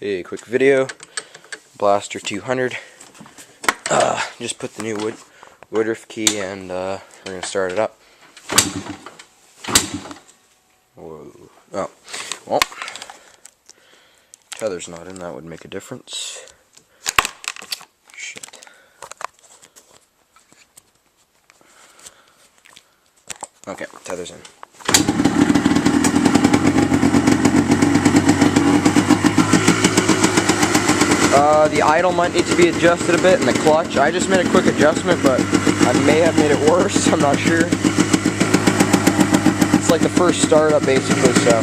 Okay, quick video. Blaster 200. Just put the new woodruff key and we're gonna start it up. Whoa. Oh, well, tether's not in. That would make a difference. Shit. Okay, tether's in. The idle might need to be adjusted a bit, and the clutch. I just made a quick adjustment, but I may have made it worse. I'm not sure. It's like the first startup, basically. So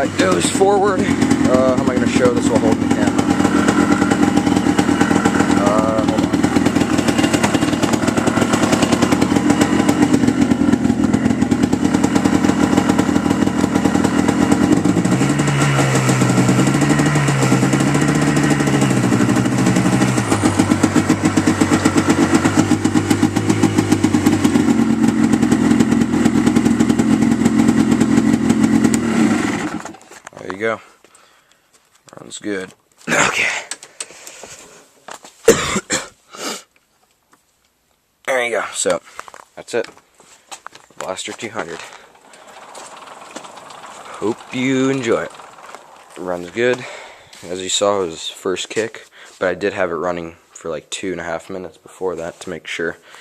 it goes forward. How am I going to show this while holding the camera? Hold on. There you go. Runs good. Okay. There you go. So, that's it. Blaster 200. Hope you enjoy it. Runs good. As you saw, it was first kick, but I did have it running for like 2.5 minutes before that to make sure